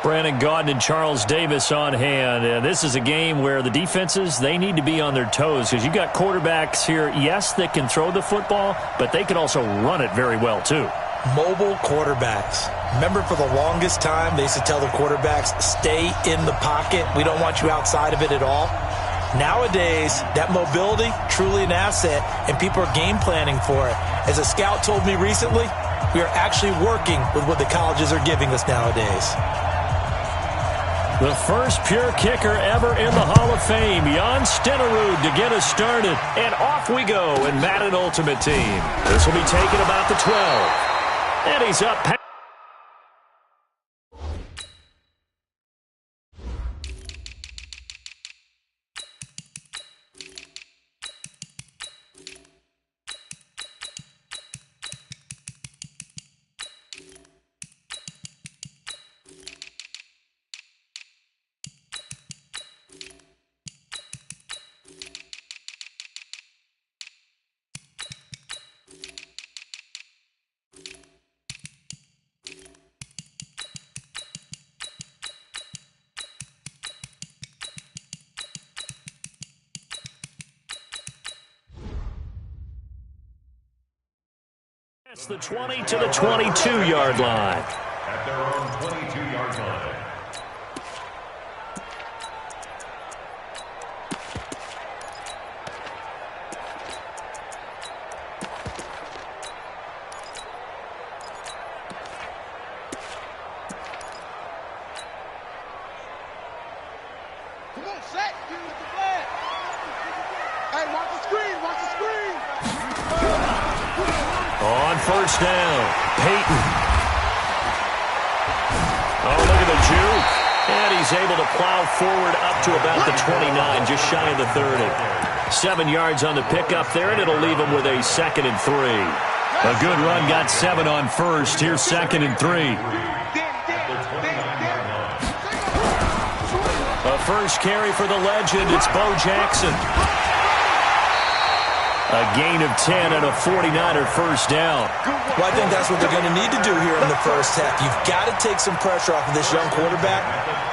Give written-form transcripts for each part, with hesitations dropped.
Brandon Gaudin and Charles Davis on hand. This is a game where the defenses, they need to be on their toes because you've got quarterbacks here, yes, that can throw the football, but they can also run it very well too. Mobile quarterbacks. Remember, for the longest time, they used to tell the quarterbacks, stay in the pocket. We don't want you outside of it at all. Nowadays, that mobility, truly an asset, and people are game planning for it. As a scout told me recently, we are actually working with what the colleges are giving us nowadays. The first pure kicker ever in the Hall of Fame, Jan Stenerud, to get us started. And off we go in Madden Ultimate Team. This will be taken about the 12. And he's up. That's the 20 to the 22-yard line. At their own 22-yard line. Come on, set. Give us the flag. Hey, watch the screen. Watch the screen. On first down, Peyton. Oh, look at the juke. And he's able to plow forward up to about the 29, just shy of the 30. 7 yards on the pickup there, and it'll leave him with a 2nd and 3. A good run got 7 on first. Here's 2nd and 3. A first carry for the legend. It's Bo Jackson. A gain of 10 and a 49er first down. Well, I think that's what they're going to need to do here in the first half. You've got to take some pressure off of this young quarterback,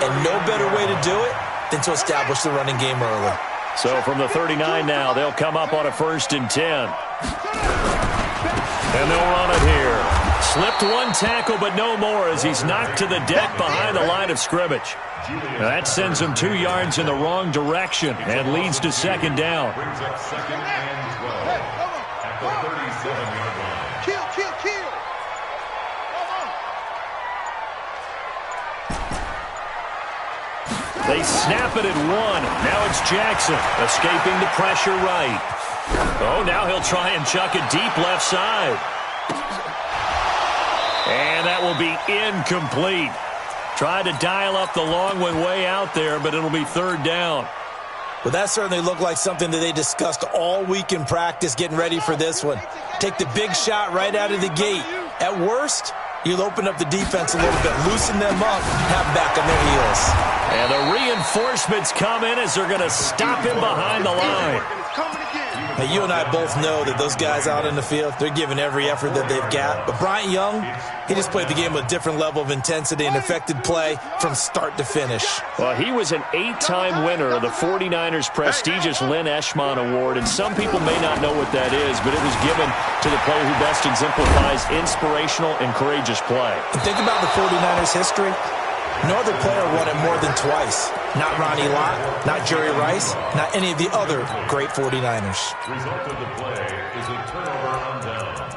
and no better way to do it than to establish the running game early. So from the 39 now, they'll come up on a 1st and 10. And they'll run it here. Slipped one tackle, but no more as he's knocked to the deck behind the line of scrimmage. Now that sends him 2 yards in the wrong direction and leads to 2nd down. Brings up 2nd and 12 at the 37-yard line. Kill, kill, kill. They snap it at 1. Now it's Jackson escaping the pressure right. Oh, now he'll try and chuck it deep left side. And that will be incomplete. Tried to dial up the long one way out there, but it'll be 3rd down. Well, that certainly looked like something that they discussed all week in practice getting ready for this one. Take the big shot right out of the gate. At worst, you'll open up the defense a little bit, loosen them up, have back on their heels. And the reinforcements come in as they're going to stop him behind the line. Now, you and I both know that those guys out in the field, they're giving every effort that they've got. But Bryant Young, he just played the game with a different level of intensity and affected play from start to finish. Well, he was an 8-time winner of the 49ers' prestigious Lynn Eshmon Award, and some people may not know what that is, but it was given to the player who best exemplifies inspirational and courageous play. And think about the 49ers' history. No other player won it more than twice. Not Ronnie Lott, not Jerry Rice, not any of the other great 49ers. Result of the play is a turnover on downs.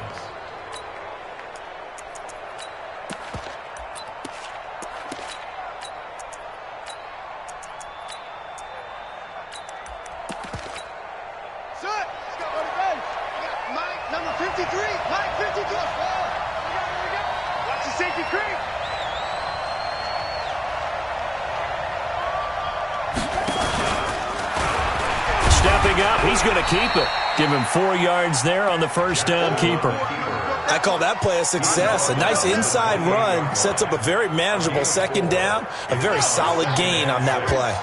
Set. Let's go, buddy, go. Mike, number 53. Mike, 52. Watch the safety creep. Stepping up, he's going to keep it. Give him 4 yards there on the first down keeper. I call that play a success. A nice inside run sets up a very manageable 2nd down, a very solid gain on that play.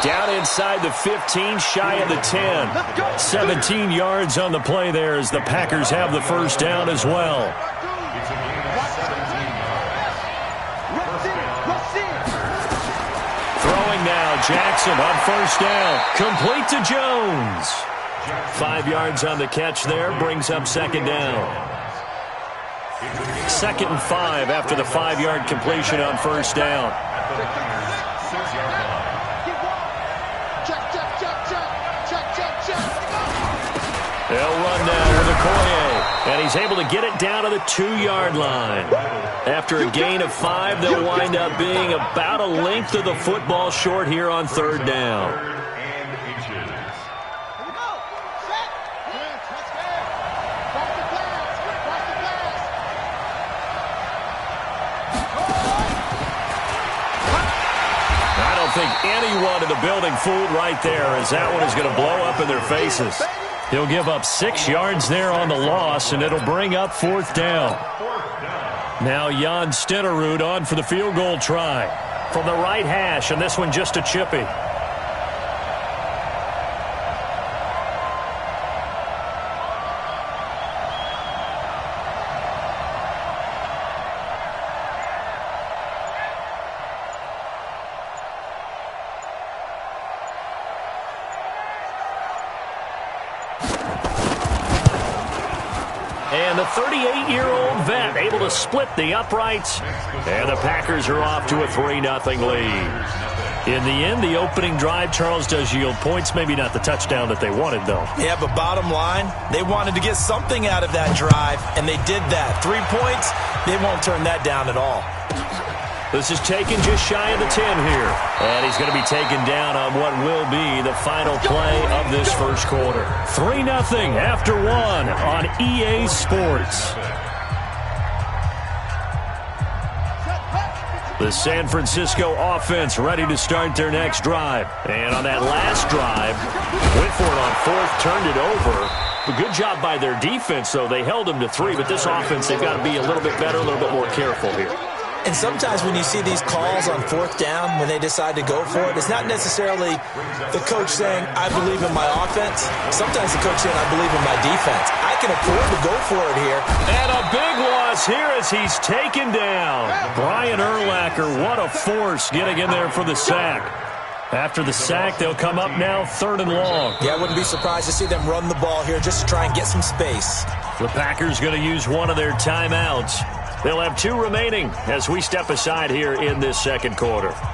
Down inside the 15, shy of the 10. 17 yards on the play there as the Packers have the first down as well. Throwing now, Jackson on first down. Complete to Jones. 5 yards on the catch there, brings up second down. 2nd and 5 after the 5-yard completion on first down. They'll run now with Okoye, and he's able to get it down to the 2-yard line. After a gain of 5, they'll wind up being about a length of the football short here on third down. I think anyone in the building fooled right there, as that one is going to blow up in their faces. He'll give up 6 yards there on the loss, and it'll bring up fourth down. Now Jan Stenerud on for the field goal try from the right hash, and this one just a chippy. And the 38-year-old vet able to split the uprights. And the Packers are off to a 3-0 lead. In the end, the opening drive, Charles, does yield points. Maybe not the touchdown that they wanted, though. Yeah, but bottom line, they wanted to get something out of that drive, and they did that. 3 points, they won't turn that down at all. This is taken just shy of the 10 here. And he's going to be taken down on what will be the final play of this first quarter. 3-0 after 1 on EA Sports. The San Francisco offense ready to start their next drive. And on that last drive, went for it on fourth, turned it over. A good job by their defense, though. They held them to 3, but this offense, they've got to be a little bit better, a little bit more careful here. And sometimes when you see these calls on fourth down, when they decide to go for it, it's not necessarily the coach saying, I believe in my offense. Sometimes the coach saying, I believe in my defense. I can afford to go for it here. And a big loss here as he's taken down. Brian Urlacher, what a force getting in there for the sack. After the sack, they'll come up now 3rd and long. Yeah, I wouldn't be surprised to see them run the ball here just to try and get some space. The Packers going to use one of their timeouts. They'll have 2 remaining as we step aside here in this second quarter. 52's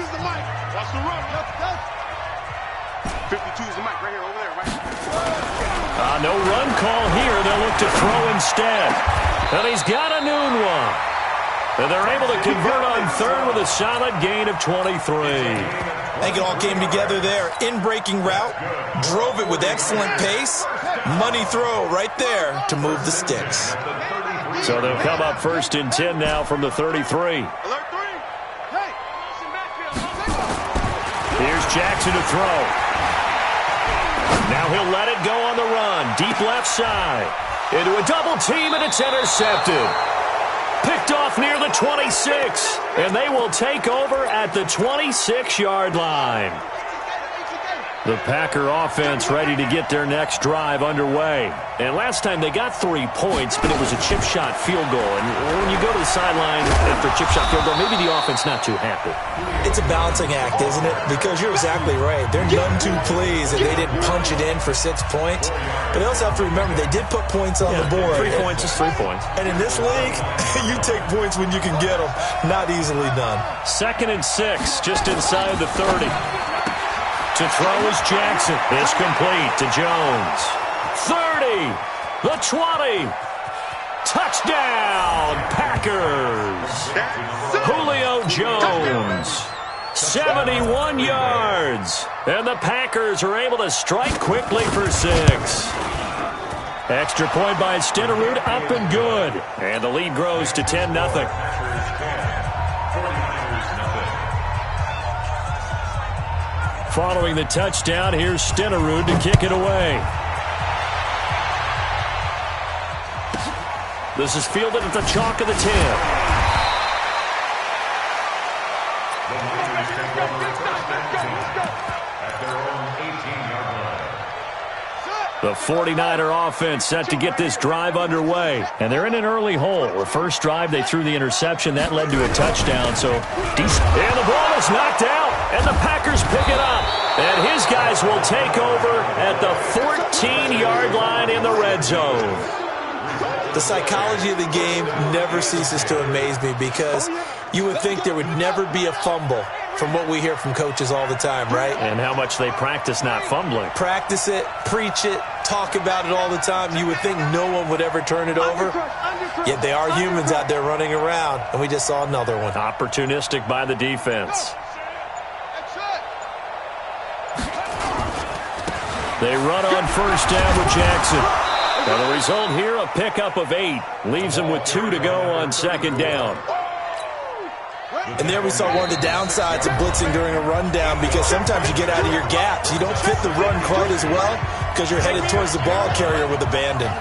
the mic. Watch the run. 52's the mic right here, over there, right? No run call here. They'll look to throw instead. And he's got a noon one. And they're able to convert on 3rd with a solid gain of 23. I think it all came together there. In-breaking route, drove it with excellent pace. Money throw right there to move the sticks. So they'll come up 1st and 10 now from the 33. Here's Jackson to throw. Now he'll let it go on the run. Deep left side. Into a double team, and it's intercepted. Picked off near the 26, and they will take over at the 26-yard line. The Packer offense ready to get their next drive underway. And last time they got 3 points, but it was a chip shot field goal. And when you go to the sideline after a chip shot field goal, maybe the offense not too happy. It's a balancing act, isn't it? Because you're exactly right. They're none too pleased that they didn't punch it in for 6 points. But they also have to remember they did put points on the board. 3 points is 3 points. And in this league, you take points when you can get them. Not easily done. 2nd and 6, just inside the 30. To throw is Jackson. It's complete to Jones. 30. The 20. Touchdown, Packers. Julio Jones. 71 yards. And the Packers are able to strike quickly for 6. Extra point by Stenerud, up and good. And the lead grows to 10-0. Following the touchdown, here's Stenerud to kick it away. This is fielded at the chalk of the 10. Niners take over first and 10 at their own 18-yard line. The 49er offense set to get this drive underway. And they're in an early hole. The first drive, they threw the interception. That led to a touchdown. So, and the ball is knocked out. And the Packers pick it up. And his guys will take over at the 14-yard line in the red zone. The psychology of the game never ceases to amaze me because you would think there would never be a fumble from what we hear from coaches all the time, right? And how much they practice not fumbling. Practice it, preach it, talk about it all the time. You would think no one would ever turn it over. Yet they are humans out there running around, and we just saw another one. Opportunistic by the defense. They run on first down with Jackson. And the result here, a pickup of 8. Leaves them with 2 to go on second down. And there we saw one of the downsides of blitzing during a rundown because sometimes you get out of your gaps. You don't fit the run quite as well because you're headed towards the ball carrier with abandon.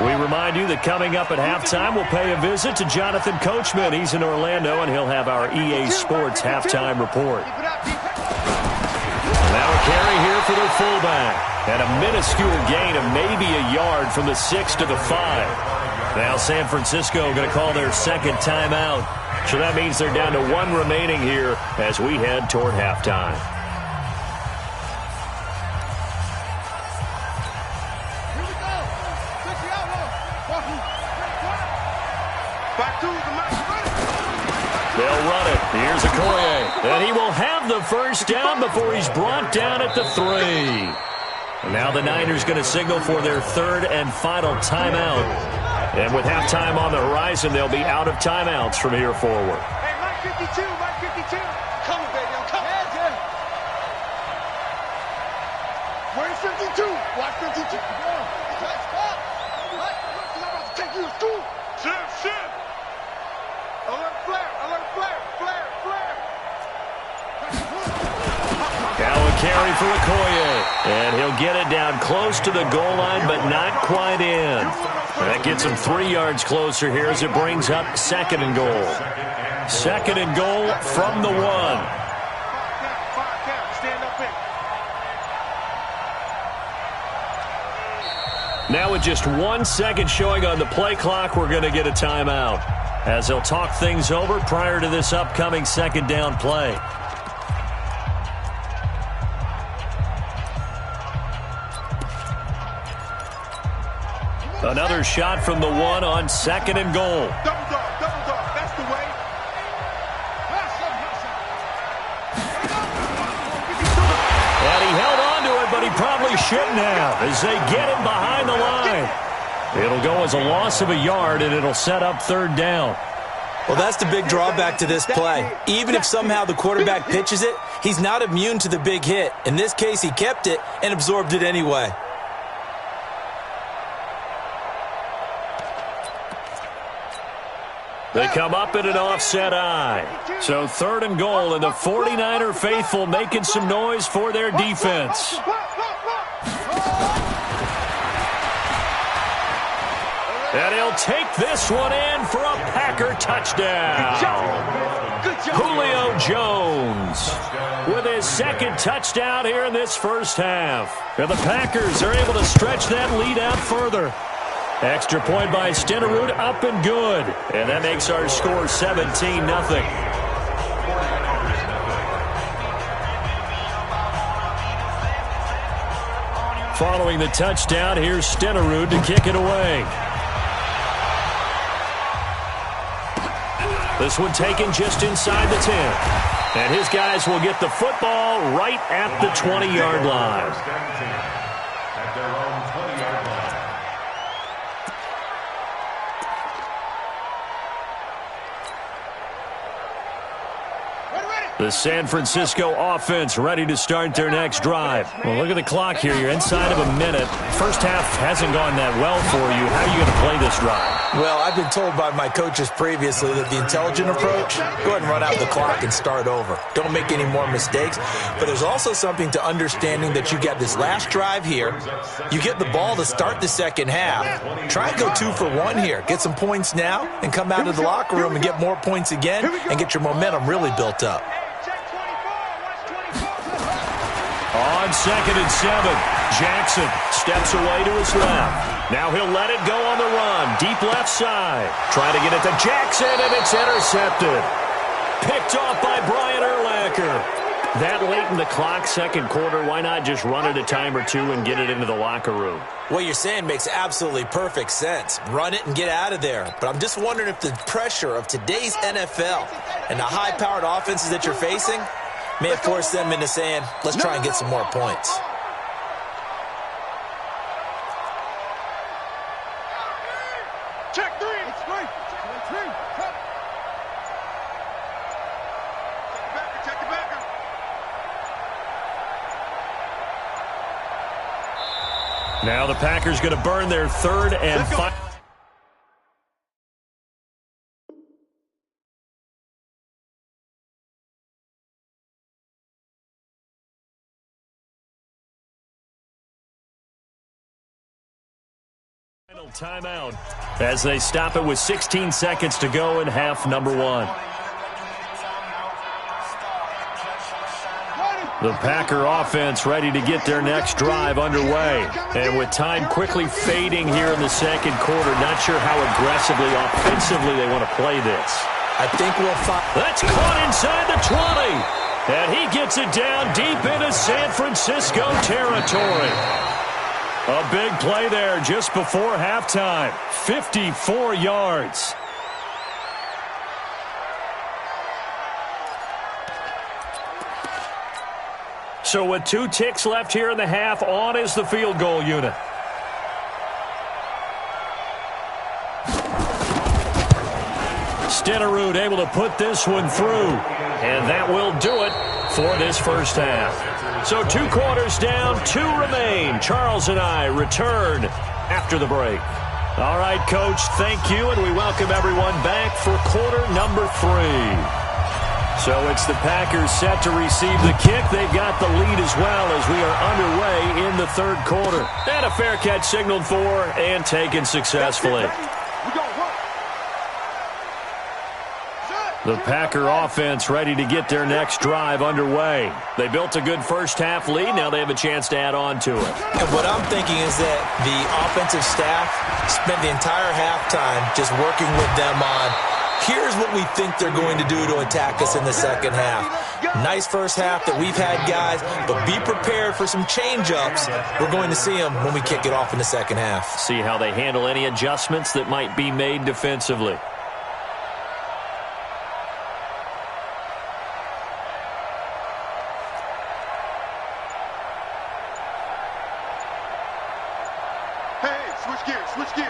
We remind you that coming up at halftime, we'll pay a visit to Jonathan Coachman. He's in Orlando, and he'll have our EA Sports halftime report. Now a carry here for their fullback. And a minuscule gain of maybe a yard from the 6 to the 5. Now San Francisco going to call their second timeout. So that means they're down to 1 remaining here as we head toward halftime. Here we go. Switch it out, back to the match. They'll run it. Here's Okoye. And he will have the first down before he's brought down at the 3. And now the Niners going to signal for their third and final timeout. And with halftime on the horizon, they'll be out of timeouts from here forward. Hey, Mike 52, Mike 52. Come on, baby, I'm coming. Where's 52? Watch 52. Stop. Right, I'm about to take you to school. Shit. Alert flare, flare. Now a carry for Okoye. And he'll get it down close to the goal line, but not quite in. That gets him 3 yards closer here as it brings up second and goal. Second and goal from the 1. Now with just 1 second showing on the play clock, we're going to get a timeout as they'll talk things over prior to this upcoming second down play. Another shot from the 1 on second and goal. Double dog, that's the way. And he held on to it, but he probably shouldn't have as they get him behind the line. It'll go as a loss of a yard, and it'll set up third down. Well, that's the big drawback to this play. Even if somehow the quarterback pitches it, he's not immune to the big hit. In this case, he kept it and absorbed it anyway. They come up in an offset eye. So third and goal, and the 49er faithful making some noise for their defense. And he'll take this one in for a Packer touchdown. Julio Jones with his second touchdown here in this first half. And the Packers are able to stretch that lead out further. Extra point by Stenerud, up and good. And that makes our score 17-0. Following the touchdown, here's Stenerud to kick it away. This one taken just inside the 10. And his guys will get the football right at the 20-yard line. At their own 20-yard line. Ready. The San Francisco offense ready to start their next drive. Well, look at the clock here. You're inside of a minute. First half hasn't gone that well for you. How are you going to play this drive? Well, I've been told by my coaches previously that the intelligent approach, go ahead and run out the clock and start over. Don't make any more mistakes. But there's also something to understanding that you got this last drive here. You get the ball to start the second half. Try and go 2 for 1 here. Get some points now and come out of the locker room and get more points again and get your momentum really built up. On 2nd and 7, Jackson steps away to his left. Now he'll let it go on the run. Deep left side. Trying to get it to Jackson, and it's intercepted. Picked off by Brian Urlacher. That late in the clock, second quarter, why not just run it a time or two and get it into the locker room? What you're saying makes absolutely perfect sense. Run it and get out of there. But I'm just wondering if the pressure of today's NFL and the high-powered offenses that you're facing may have forced them into saying, let's try and get some more points. Check 3. It's 3. Check 3. Check the backer. Now the Packers going to burn their 3rd and 5. Final timeout as they stop it with 16 seconds to go in half number 1. The Packer offense ready to get their next drive underway. And with time quickly fading here in the second quarter, not sure how aggressively, offensively they want to play this. I think we'll find... That's caught inside the 20. And he gets it down deep into San Francisco territory. A big play there just before halftime. 54 yards. So with 2 ticks left here in the half, on is the field goal unit. Stenerud able to put this one through. And that will do it for this first half. So 2 quarters down, 2 remain. Charles and I return after the break. All right, Coach, thank you, and we welcome everyone back for quarter number 3. So it's the Packers set to receive the kick. They've got the lead as well as we are underway in the 3rd quarter. And a fair catch signaled for and taken successfully. The Packer offense ready to get their next drive underway. They built a good first half lead. Now they have a chance to add on to it. And what I'm thinking is that the offensive staff spent the entire halftime just working with them on, here's what we think they're going to do to attack us in the second half. Nice first half that we've had, guys, but be prepared for some change-ups. We're going to see them when we kick it off in the second half. See how they handle any adjustments that might be made defensively. Switch gears.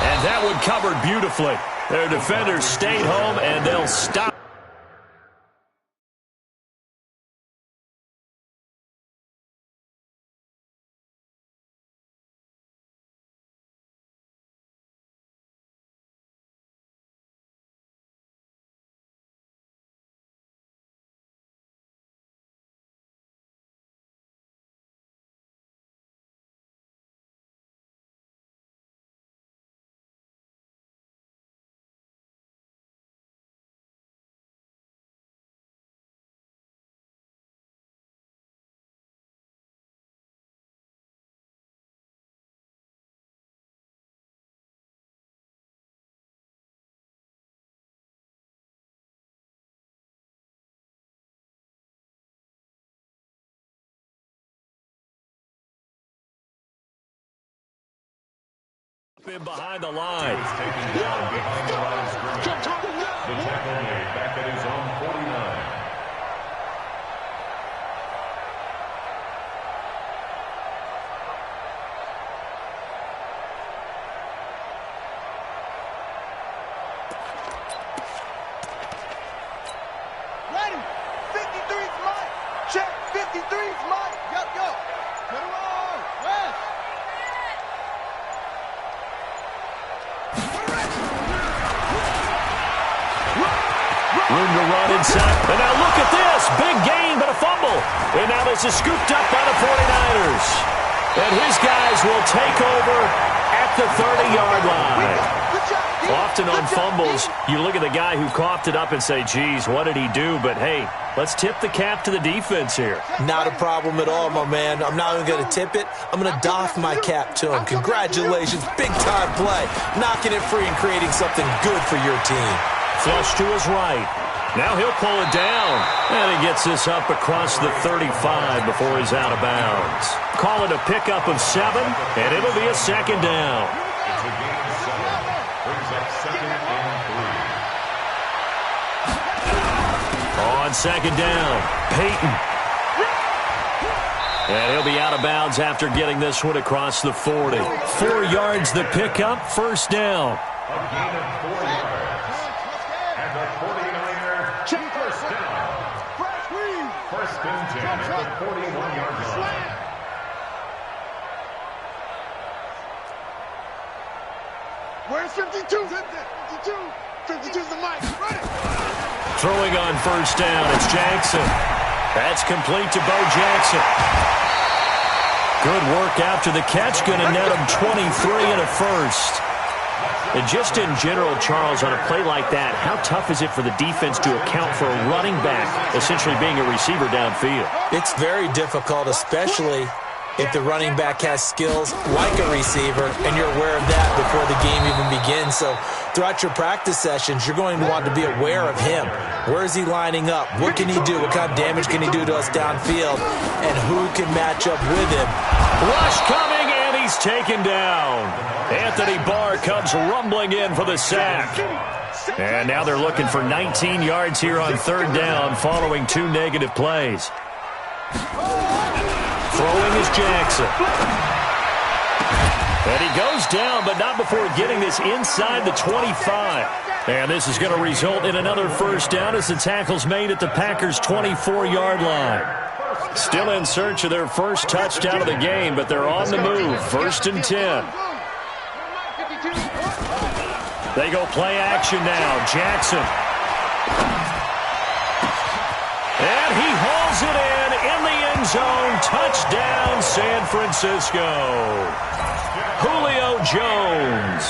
And that one covered beautifully. Their defenders stayed home, and they'll stop. In behind the line. Is taken down behind the line of scrimmage. The tackle made back at his own 49. Room to run inside. And now look at this. Big gain, but a fumble. And now this is scooped up by the 49ers. And his guys will take over at the 30-yard line. Often on fumbles, you look at the guy who coughed it up and say, geez, what did he do? But, hey, let's tip the cap to the defense here. Not a problem at all, my man. I'm not even going to tip it. I'm going to doff my cap to him. Congratulations. Big-time play. Knocking it free and creating something good for your team. Flush to his right. Now he'll pull it down. And he gets this up across the 35 before he's out of bounds. Call it a pickup of 7, and it'll be a second down. It's a gain of 7. Brings up 2nd and 3. On second down, Peyton. And he'll be out of bounds after getting this one across the 40. 4 yards the pickup, first down. A gain of 4 yards. And the 49ers check first down. First and 10 at the 41-yard line. Where's 52? 52. 52's the mic. Run it. Throwing on first down, it's Jackson. That's complete to Bo Jackson. Good work after the catch. Going to net him 23 and a first. And just in general, Charles, on a play like that, how tough is it for the defense to account for a running back essentially being a receiver downfield? It's very difficult, especially if the running back has skills like a receiver, and you're aware of that before the game even begins. So throughout your practice sessions, you're going to want to be aware of him. Where is he lining up? What can he do? What kind of damage can he do to us downfield? And who can match up with him? Rush coming, and he's taken down. Anthony Barr comes rumbling in for the sack. And now they're looking for 19 yards here on third down following 2 negative plays. Throwing is Jackson. And he goes down, but not before getting this inside the 25. And this is going to result in another first down as the tackle's made at the Packers' 24-yard line. Still in search of their first touchdown of the game, but they're on the move. First and 10. They go play action now. Jackson. And he hauls it in the end zone. Touchdown, San Francisco. Julio Jones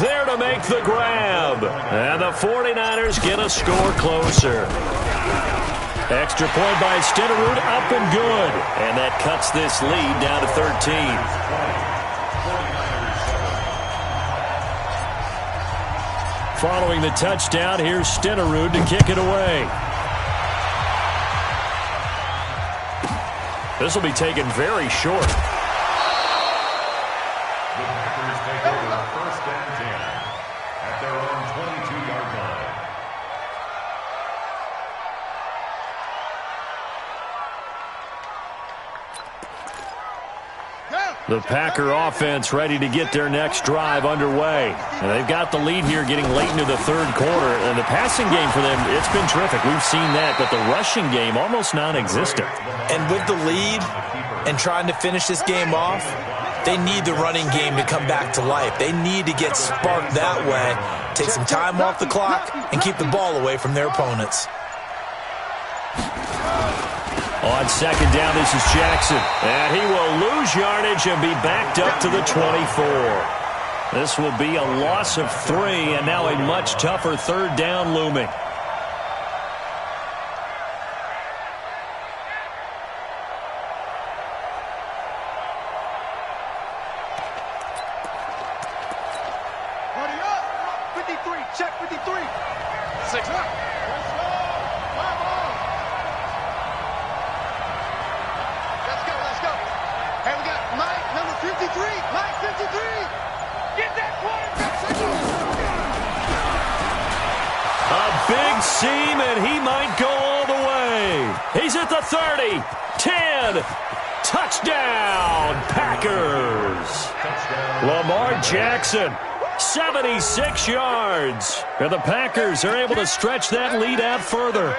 there to make the grab. And the 49ers get a score closer. Extra point by Stenerud, up and good. And that cuts this lead down to 13. Following the touchdown, here's Stenerud to kick it away. This will be taken very short. The Packers take over first and 10 at their own 22-yard line. The Packer offense ready to get their next drive underway. And they've got the lead here getting late into the third quarter. And the passing game for them, it's been terrific. We've seen that. But the rushing game, almost non-existent. And with the lead and trying to finish this game off, they need the running game to come back to life. They need to get sparked that way, take some time off the clock, and keep the ball away from their opponents. On second down, this is Jackson. And he will lose yardage and be backed up to the 24. This will be a loss of 3, and now a much tougher third down looming. Hurry up. 53. Check 53. 6 up. Let's go. Hey, we got Mike, number 53. Mike, 53. Get that quarterback. A big seam, and he might go all the way. He's at the 30. 10. Touchdown, Packers. Lamar Jackson, 76 yards. And the Packers are able to stretch that lead out further.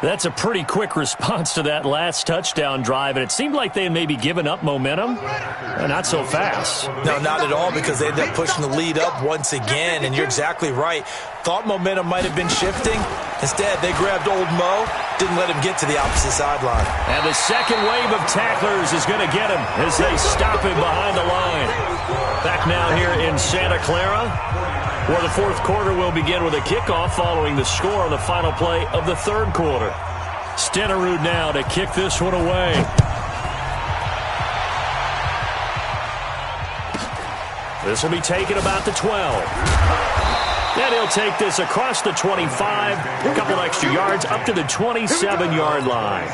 That's a pretty quick response to that last touchdown drive, and it seemed like they had maybe given up momentum. Not so fast. No, not at all, because they ended up pushing the lead up once again, and you're exactly right. Thought momentum might have been shifting. Instead, they grabbed old Mo, didn't let him get to the opposite sideline. And the second wave of tacklers is going to get him as they stop him behind the line. Back now here in Santa Clara, where the fourth quarter will begin with a kickoff following the score on the final play of the third quarter. Stenerud now to kick this one away. This will be taken about the 12. And he'll take this across the 25, a couple extra yards up to the 27-yard line.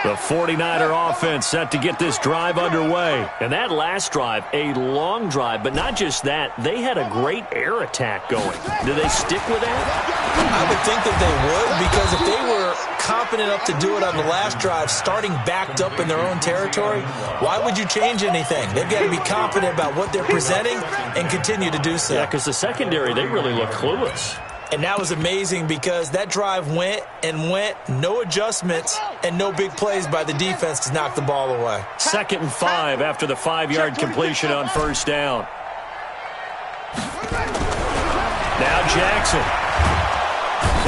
The 49er offense set to get this drive underway. And that last drive, a long drive, but not just that. They had a great air attack going. Do they stick with that? I would think that they would, because if they were confident enough to do it on the last drive, starting backed up in their own territory, why would you change anything? They've got to be confident about what they're presenting and continue to do so. Yeah, because the secondary, they really look clueless. And that was amazing, because that drive went and went, no adjustments, and no big plays by the defense to knock the ball away. 2nd and 5 after the 5-yard completion on first down. Now Jackson.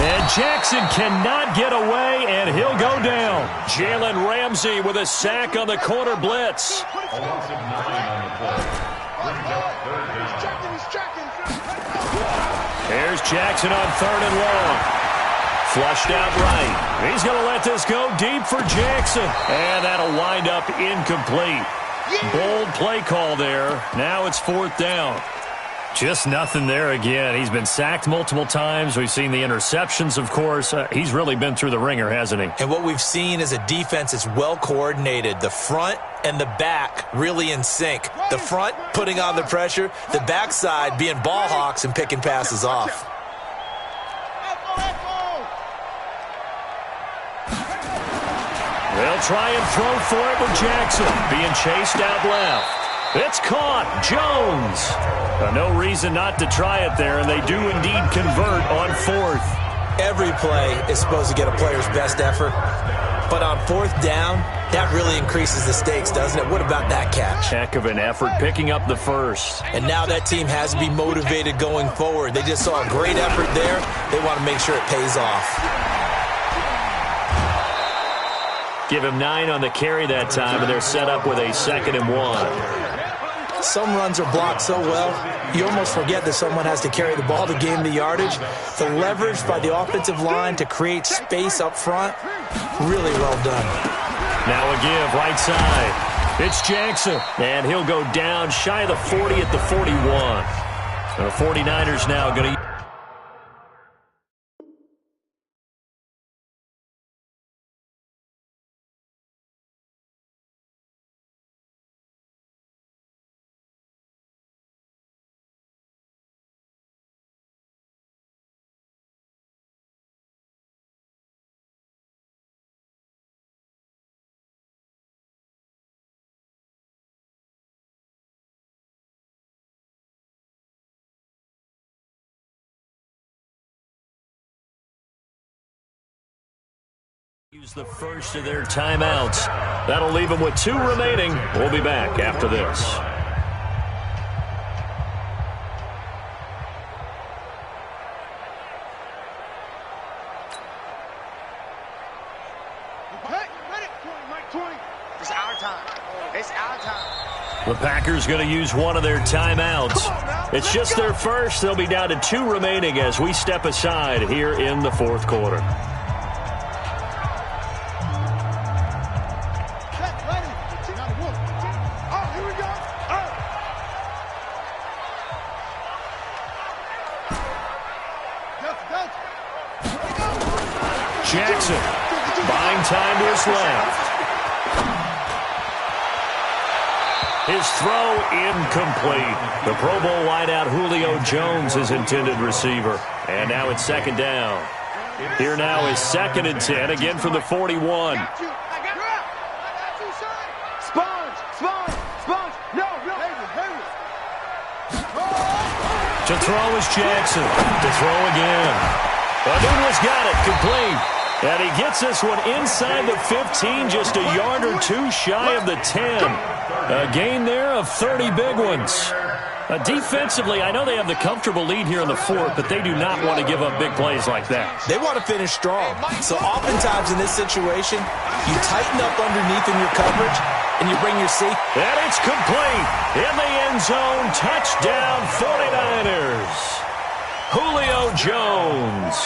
And Jackson cannot get away, and he'll go down. Jalen Ramsey with a sack on the corner blitz. A loss of 9 on the play. Brings up third down. He's checking. There's Jackson on 3rd and long. Flushed out right. He's going to let this go deep for Jackson. And that'll wind up incomplete. Bold play call there. Now it's 4th down. Just nothing there again. He's been sacked multiple times. We've seen the interceptions, of course. He's really been through the ringer, hasn't he? And what we've seen is a defense that's well coordinated. The front and the back really in sync. The front putting on the pressure, the backside being ball hawks and picking passes off. They'll try and throw for it with Jackson. Being chased out left. It's caught. Jones. No reason not to try it there, and they do indeed convert on 4th. Every play is supposed to get a player's best effort. But on 4th down, that really increases the stakes, doesn't it? What about that catch? Heck of an effort picking up the first. And now that team has to be motivated going forward. They just saw a great effort there. They want to make sure it pays off. Give him 9 on the carry that time, and they're set up with a 2nd and 1. Some runs are blocked so well, you almost forget that someone has to carry the ball to gain the yardage. The leverage by the offensive line to create space up front, really well done. Now a give, right side. It's Jackson, and he'll go down shy of the 40 at the 41. The 49ers now going to... use the first of their timeouts. That'll leave them with 2 remaining. We'll be back after this. It's our time. It's our time. The Packers going to use one of their timeouts. It's just their first. They'll be down to 2 remaining as we step aside here in the 4th quarter. Jackson buying time to his left. His throw incomplete. The Pro Bowl wideout Julio Jones is intended receiver. And now it's 2nd down. Here now is 2nd and 10, again from the 41. To throw is Jackson. To throw again. Anunua's got it. Complete. And he gets this one inside the 15, just a yard or two shy of the 10. A gain there of 30 big ones. Defensively, I know they have the comfortable lead here in the fourth, but they do not want to give up big plays like that. They want to finish strong. So oftentimes in this situation, you tighten up underneath in your coverage, and you bring your safety. And it's complete. In the end zone, touchdown 49ers. Julio Jones.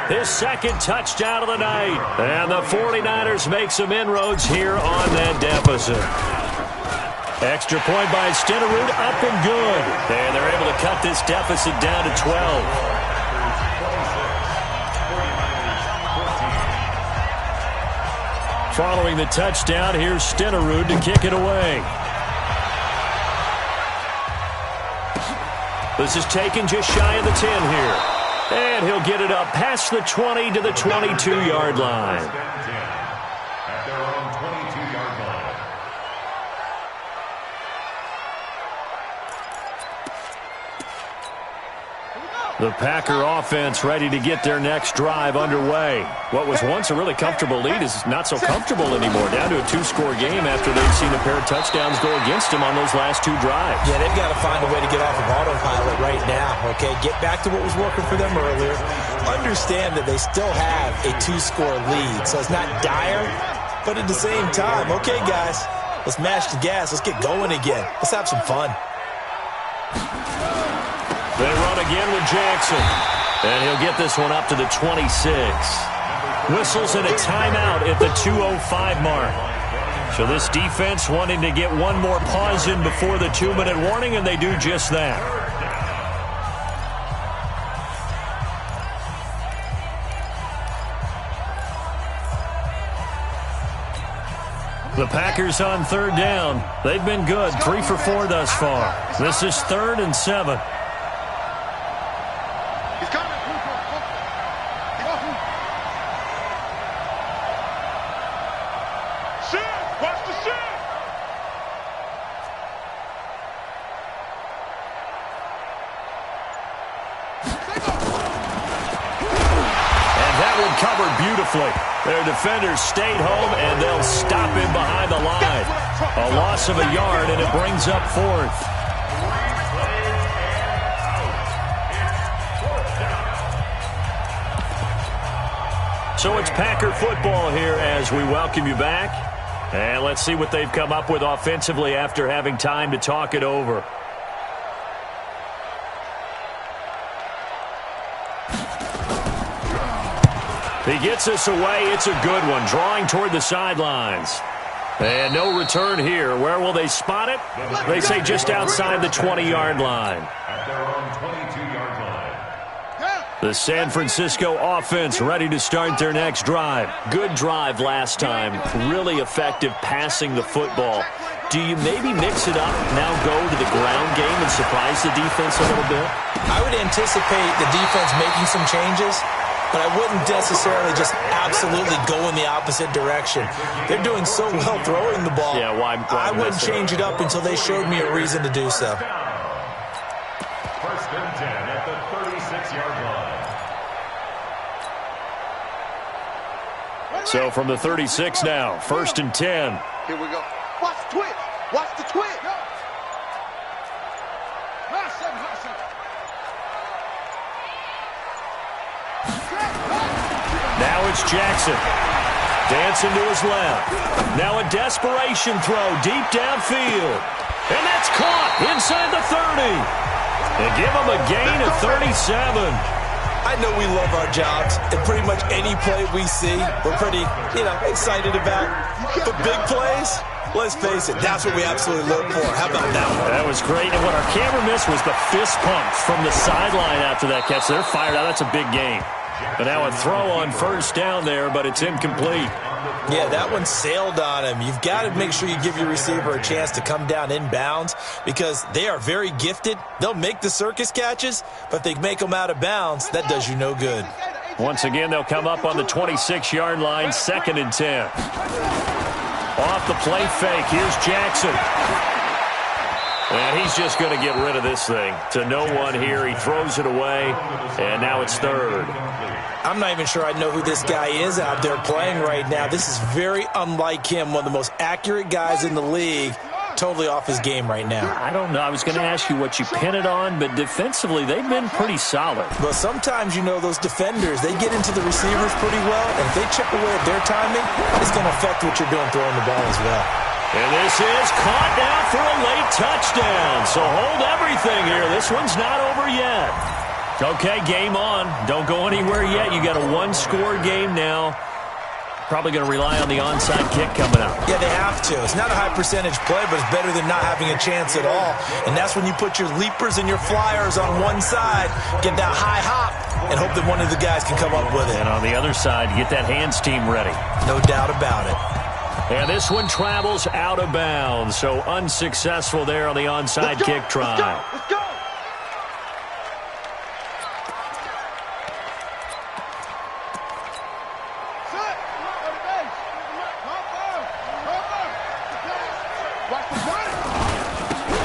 His second touchdown of the night. And the 49ers make some inroads here on that deficit. Extra point by Stenerud, up and good. And they're able to cut this deficit down to 12. Following the touchdown, here's Stenerud to kick it away. This is taken just shy of the 10 here. And he'll get it up past the 20 to the 22-yard line. At their own 22-yard line. The Packer offense ready to get their next drive underway. What was once a really comfortable lead is not so comfortable anymore. Down to a two-score game after they've seen a pair of touchdowns go against them on those last two drives. Yeah, they've got to find a way to get off of autopilot right now, okay? Get back to what was working for them earlier. Understand that they still have a two-score lead, so it's not dire, but at the same time, okay, guys, let's mash the gas. Let's get going again. Let's have some fun. They run again with Jackson. And he'll get this one up to the 26. Whistles and a timeout at the 2:05 mark. So this defense wanting to get one more pause in before the 2-minute warning, and they do just that. The Packers on third down. They've been good, 3 for 4 thus far. This is 3rd and 7. Covered beautifully. Their defenders stayed home, and they'll stop him behind the line. A loss of a yard, and it brings up 4th. So it's Packer football here as we welcome you back. And let's see what they've come up with offensively after having time to talk it over. He gets this away. It's a good one. Drawing toward the sidelines. And no return here. Where will they spot it? They say just outside the 20-yard line. At their own 22-yard line. The San Francisco offense ready to start their next drive. Good drive last time. Really effective passing the football. Do you maybe mix it up, now go to the ground game and surprise the defense a little bit? I would anticipate the defense making some changes, but I wouldn't necessarily just absolutely go in the opposite direction. They're doing so well throwing the ball. Yeah, why I wouldn't change it up until they showed me a reason to do so. 1st and 10 at the 36-yard line. So from the 36 now, 1st and 10. Here we go. Watch the twitch. Watch the twitch. Now it's Jackson. Dancing to his left. Now a desperation throw deep downfield. And that's caught inside the 30. They give him a gain of 37. I know we love our jobs, and pretty much any play we see, we're pretty, excited about. But big plays, let's face it, that's what we absolutely look for. How about that one? That was great. And what our camera missed was the fist pumps from the sideline after that catch. They're fired out. That's a big gain. But now a throw on 1st down there, but it's incomplete. Yeah, that one sailed on him. You've got to make sure you give your receiver a chance to come down inbounds because they are very gifted. They'll make the circus catches, but if they make them out of bounds, that does you no good. Once again, they'll come up on the 26-yard line, 2nd and 10. Off the play fake, here's Jackson. And he's just going to get rid of this thing. To no one here. He throws it away, and now it's third. I'm not even sure I know who this guy is out there playing right now. This is very unlike him, one of the most accurate guys in the league. Totally off his game right now. I don't know. I was going to ask you what you pin it on, but defensively, they've been pretty solid. Well, sometimes, those defenders, they get into the receivers pretty well, and if they chip away at their timing, it's going to affect what you're doing throwing the ball as well. And this is caught now for a late touchdown. So hold everything here. This one's not over yet. Okay, game on. Don't go anywhere yet. You got a one-score game now. Probably going to rely on the onside kick coming up. Yeah, they have to. It's not a high percentage play, but it's better than not having a chance at all. And that's when you put your leapers and your flyers on one side, get that high hop, and hope that one of the guys can come up with it. And on the other side, get that hands team ready. No doubt about it. And this one travels out of bounds, so unsuccessful there on the onside kick try. Let's go.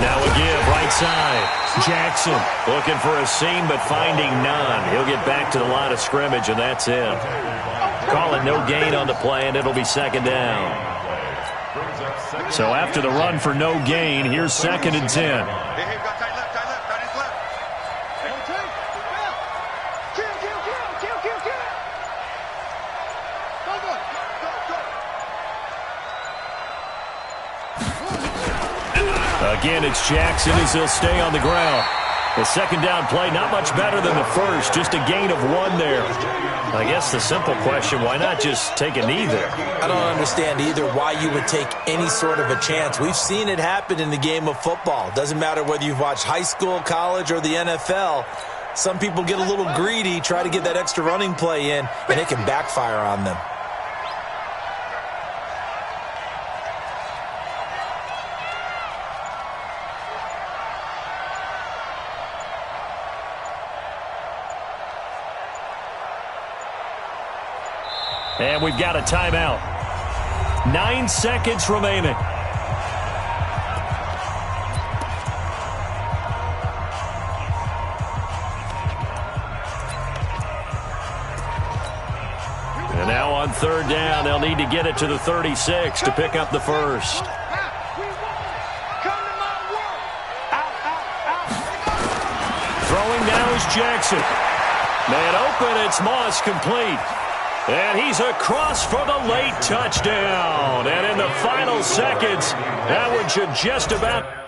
Now a give, right side. Jackson looking for a seam, but finding none. He'll get back to the line of scrimmage, and that's it. Call it no gain on the play, and it'll be second down. So after the run for no gain, here's 2nd and 10. Hey, got tight left, tight his left. Go. Again, it's Jackson as he'll stay on the ground. The second down play, not much better than the first, just a gain of 1 there. I guess the simple question, why not just take a knee there? I don't understand either why you would take any sort of a chance. We've seen it happen in the game of football. Doesn't matter whether you've watched high school, college, or the NFL. Some people get a little greedy, try to get that extra running play in, and it can backfire on them. And we've got a timeout. 9 seconds remaining. And now on 3rd down, they'll need to get it to the 36 to pick up the first. Throwing now is Jackson. Man open, it's Moss complete. And he's across for the late touchdown. And in the final seconds, that one should just about...